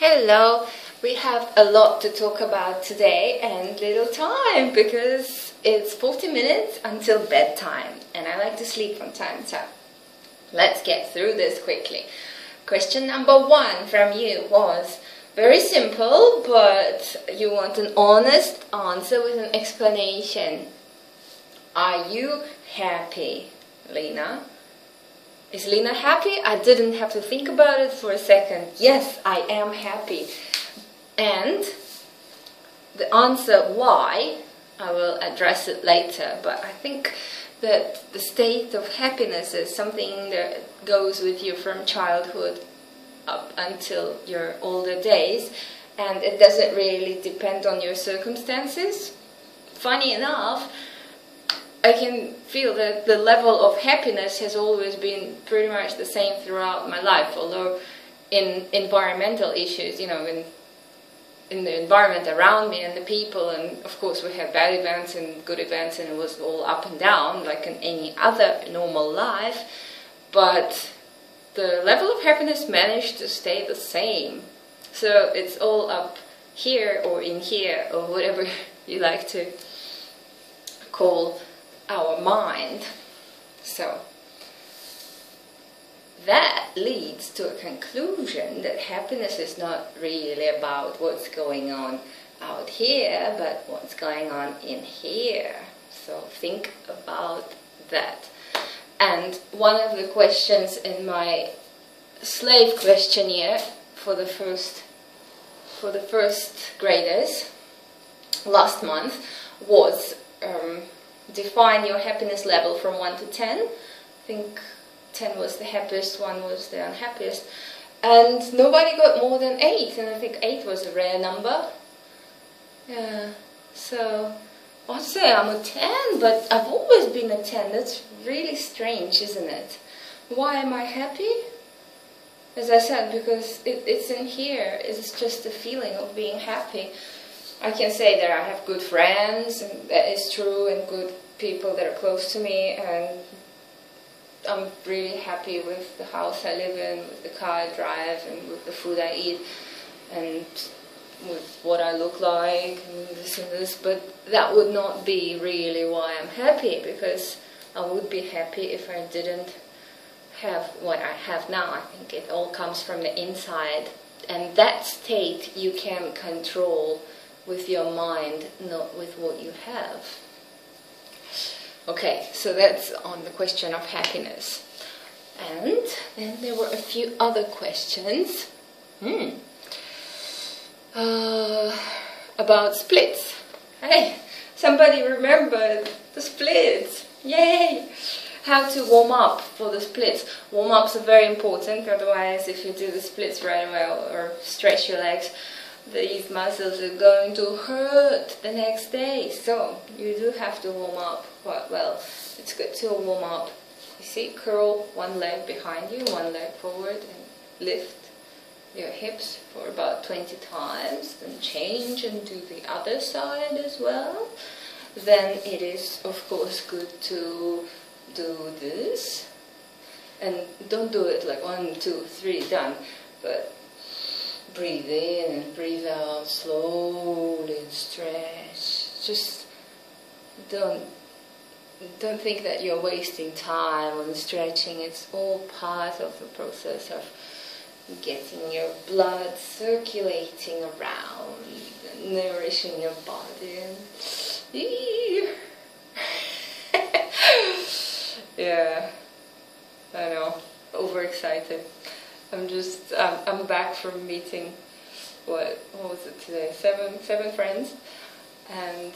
Hello, we have a lot to talk about today and little time because it's 40 minutes until bedtime and I like to sleep from time to time. Let's get through this quickly. Question number 1 from you was very simple, but you want an honest answer with an explanation. Are you happy, Lena? Is Lena happy? I didn't have to think about it for a second. Yes, I am happy. And the answer why, I will address it later, but I think that the state of happiness is something that goes with you from childhood up until your older days, and it doesn't really depend on your circumstances. Funny enough, I can feel that the level of happiness has always been pretty much the same throughout my life, although in environmental issues, you know, in the environment around me and the people, and of course we have bad events and good events and it was all up and down like in any other normal life, but the level of happiness managed to stay the same. So it's all up here or in here or whatever you like to call our mind. So that leads to a conclusion that happiness is not really about what's going on out here, but what's going on in here. So think about that. And one of the questions in my slave questionnaire for the first graders last month was define your happiness level from 1 to 10. I think 10 was the happiest, 1 was the unhappiest. And nobody got more than 8, and I think 8 was a rare number. Yeah, so I'd say I'm a 10, but I've always been a 10. That's really strange, isn't it? Why am I happy? As I said, because it's in here. It's just the feeling of being happy. I can say that I have good friends, and that is true, and good people that are close to me, and I'm really happy with the house I live in, with the car I drive, and with the food I eat, and with what I look like, and this, but that would not be really why I'm happy, because I would be happy if I didn't have what I have now. I think it all comes from the inside, and that state you can control with your mind, not with what you have. Okay, so that's on the question of happiness. And then there were a few other questions about splits. Hey, somebody remembered the splits. Yay! How to warm up for the splits. Warm-ups are very important, otherwise if you do the splits right away or stretch your legs, these muscles are going to hurt the next day. So you do have to warm up quite well. It's good to warm up. You see, curl one leg behind you, one leg forward, and lift your hips for about 20 times. Then change and do the other side as well. Then it is, of course, good to do this. And don't do it like 1, 2, 3, done. But breathe in and breathe out slowly and stretch. Just don't think that you're wasting time on stretching. It's all part of the process of getting your blood circulating around and nourishing your body. Yeah, I know, overexcited. I'm back from meeting, what was it today? Seven friends, and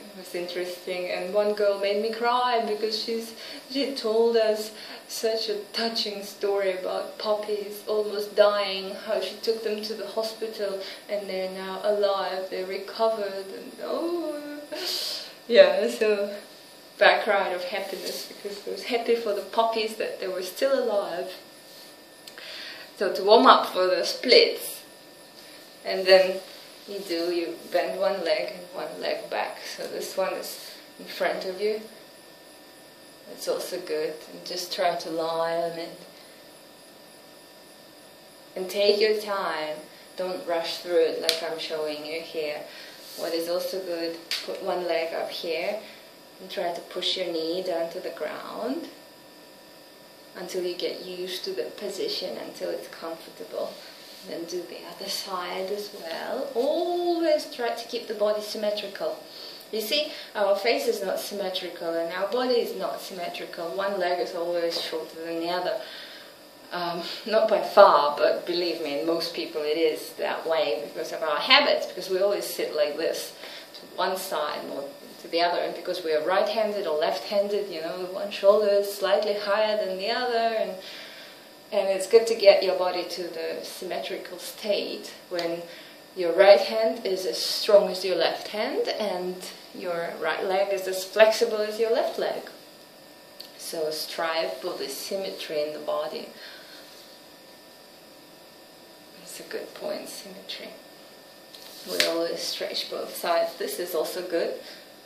it was interesting. And one girl made me cry because she told us such a touching story about puppies almost dying. How she took them to the hospital and they're now alive. They're recovered, and oh, yeah. So back ride of happiness because I was happy for the puppies that they were still alive. So to warm up for the splits, and then you bend one leg and one leg back. So this one is in front of you. It's also good. And just try to lie on it. And take your time Don't rush through it like I'm showing you here. What is also good, put one leg up here and try to push your knee down to the ground until you get used to the position, until it's comfortable. Then do the other side as well. Always try to keep the body symmetrical. You see, our face is not symmetrical and our body is not symmetrical. One leg is always shorter than the other. Not by far, but believe me, in most people it is that way because of our habits, because we always sit like this, to one side or to the other, and because we are right-handed or left-handed, you know, one shoulder is slightly higher than the other, and it's good to get your body to the symmetrical state when your right hand is as strong as your left hand and your right leg is as flexible as your left leg. So strive for the symmetry in the body. That's a good point, symmetry. We always stretch both sides. This is also good.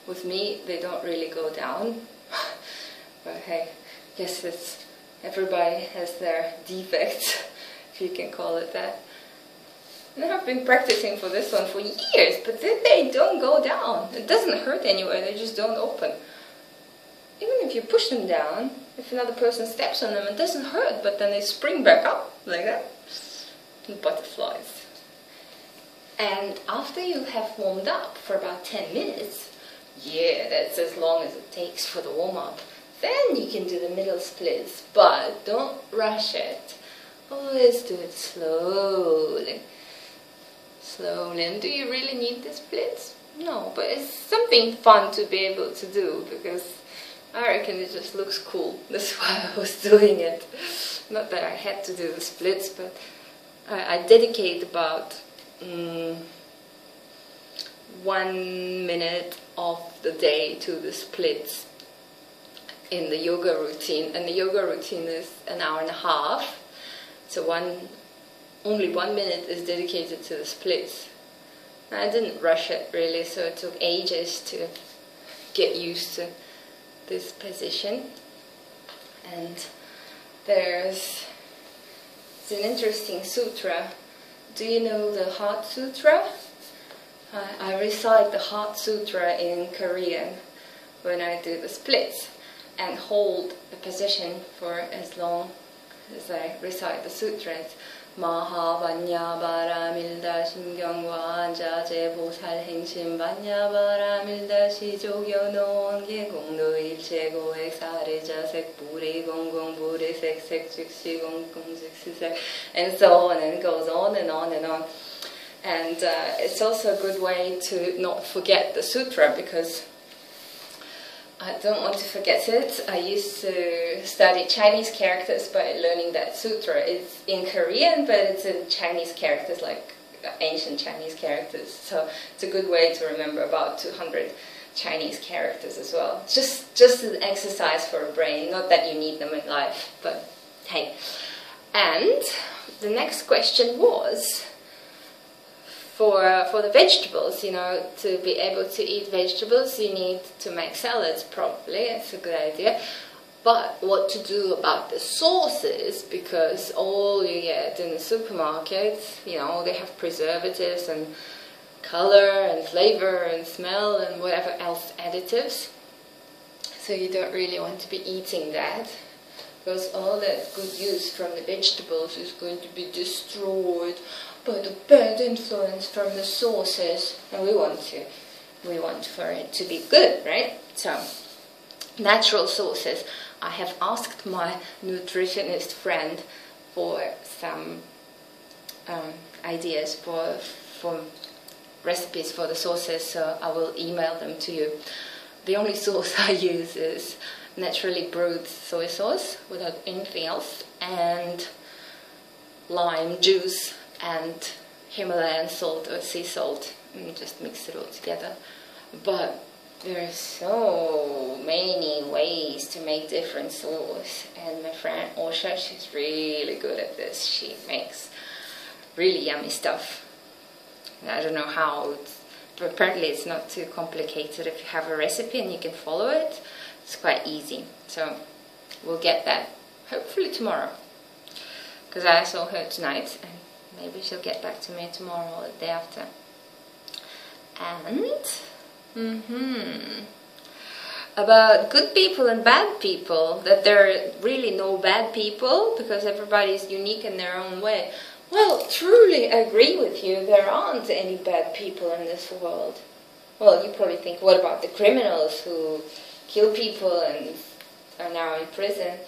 With me, they don't really go down. But hey, I guess it's, everybody has their defects, if you can call it that. And I've been practicing for this one for years, but then they don't go down. It doesn't hurt anywhere, they just don't open. Even if you push them down, if another person steps on them, it doesn't hurt, but then they spring back up, like that. Butterflies. And after you have warmed up for about 10 minutes, yeah, that's as long as it takes for the warm-up, then you can do the middle splits, but don't rush it. Always do it slowly. Slowly. And do you really need the splits? No, but it's something fun to be able to do, because I reckon it just looks cool. That's why I was doing it. Not that I had to do the splits, but I dedicate about 1 minute of the day to the splits in the yoga routine. And the yoga routine is an hour and a half. So only 1 minute is dedicated to the splits. I didn't rush it really, so it took ages to get used to this position. And it's an interesting sutra. Do you know the Heart Sutra? I recite the Heart Sutra in Korean when I do the splits and hold the position for as long as I recite the sutras. 마하반야바라밀다 신경과안자제 보살행심 반야바라밀다 시조견노원계 공노일체고액 사례자색 부리공공 부리색색 즉시공공즉시색, and so on, and it goes on and on and on. And it's also a good way to not forget the sutra, because I don't want to forget it. I used to study Chinese characters by learning that sutra. It's in Korean, but it's in Chinese characters, like ancient Chinese characters. So it's a good way to remember about 200 Chinese characters as well. Just an exercise for a brain, not that you need them in life, but hey. And the next question was, for the vegetables, you know, to be able to eat vegetables, you need to make salads properly. It's a good idea. But what to do about the sauces, because all you get in the supermarkets, you know, they have preservatives and color and flavor and smell and whatever else additives. So you don't really want to be eating that, because all that good use from the vegetables is going to be destroyed by the bad influence from the sauces, and we want for it to be good, right? So, natural sauces. I have asked my nutritionist friend for some ideas for recipes for the sauces, so I will email them to you. The only sauce I use is naturally brewed soy sauce without anything else, and lime juice and Himalayan salt or sea salt, and just mix it all together. But there are so many ways to make different sauce, and my friend Osha, she's really good at this. She makes really yummy stuff. I don't know how, but apparently it's not too complicated. If you have a recipe and you can follow it, it's quite easy. So we'll get that hopefully tomorrow, because I saw her tonight, and maybe she'll get back to me tomorrow or the day after. And about good people and bad people, that there are really no bad people because everybody's unique in their own way. Well, truly agree with you, there aren't any bad people in this world. Well, you probably think, what about the criminals who kill people and are now in prison?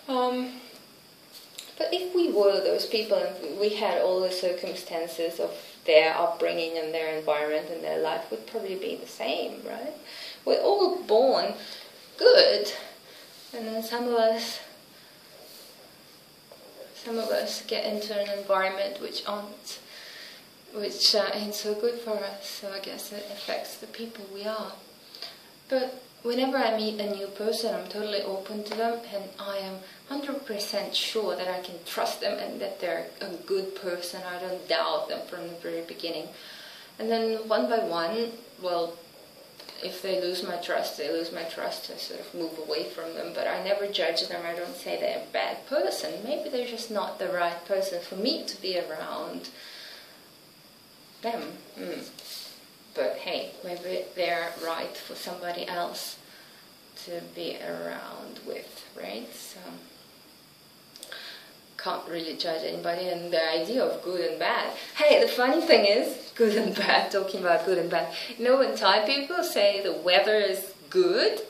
But if we were those people and we had all the circumstances of their upbringing and their environment and their life would probably be the same, right? We're all born good, and then some of us get into an environment which ain't so good for us, so I guess it affects the people we are. But whenever I meet a new person, I'm totally open to them, and I am 100% sure that I can trust them and that they're a good person. I don't doubt them from the very beginning. And then one by one, well, if they lose my trust, they lose my trust. I sort of move away from them, but I never judge them. I don't say they're a bad person. Maybe they're just not the right person for me to be around them. But hey, maybe they're right for somebody else to be around with, right? So can't really judge anybody. And the idea of good and bad. Hey, the funny thing is, good and bad, talking about good and bad. You know, when Thai people say the weather is good,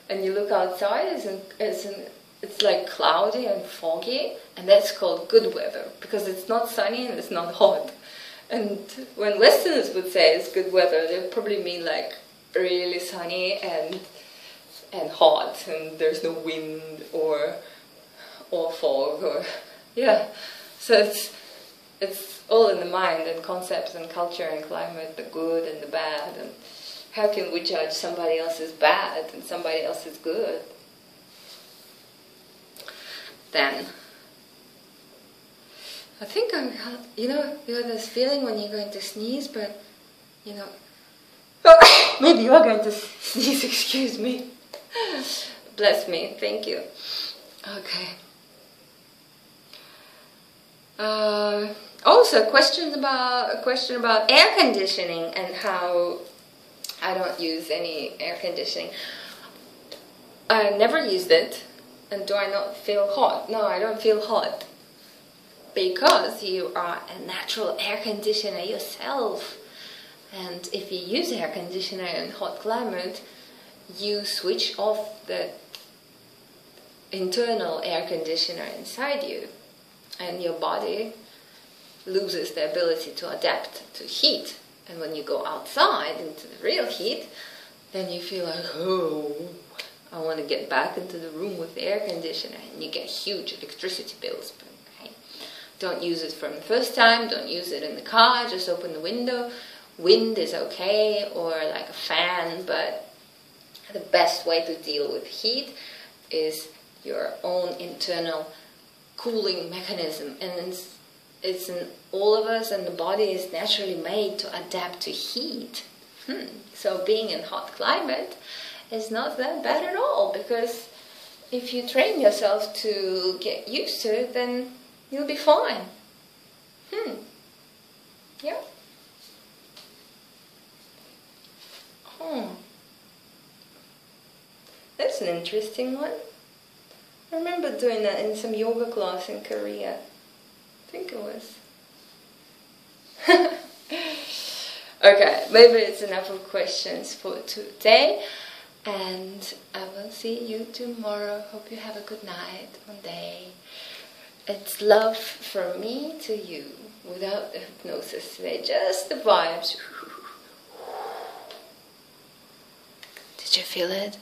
and you look outside, it's like cloudy and foggy, and that's called good weather, because it's not sunny and it's not hot. And when Westerners would say it's good weather, they probably mean like really sunny and hot, and there's no wind or fog, or yeah. So it's all in the mind, and concepts and culture and climate, the good and the bad, and how can we judge somebody else is bad and somebody else is good? Then I think you know this feeling when you're going to sneeze, but you know, maybe you're going to sneeze, excuse me. Bless me, thank you. Okay. Also, a question about air conditioning and how I don't use any air conditioning. I never used it, and do I not feel hot? No, I don't feel hot. Because you are a natural air conditioner yourself. And if you use air conditioner in hot climate, you switch off the internal air conditioner inside you, and your body loses the ability to adapt to heat. And when you go outside into the real heat, then you feel like, oh, I want to get back into the room with the air conditioner, and you get huge electricity bills. But hey, don't use it from the first time, don't use it in the car, just open the window. Wind is okay, or like a fan, but the best way to deal with heat is your own internal cooling mechanism, and it's in all of us, and the body is naturally made to adapt to heat. So being in hot climate is not that bad at all, because if you train yourself to get used to it, then you'll be fine. Yeah. That's an interesting one. I remember doing that in some yoga class in Korea. I think it was. Okay, maybe it's enough of questions for today, and I will see you tomorrow. Hope you have a good night, one day. It's love from me to you, without the hypnosis today, just the vibes. Did you feel it?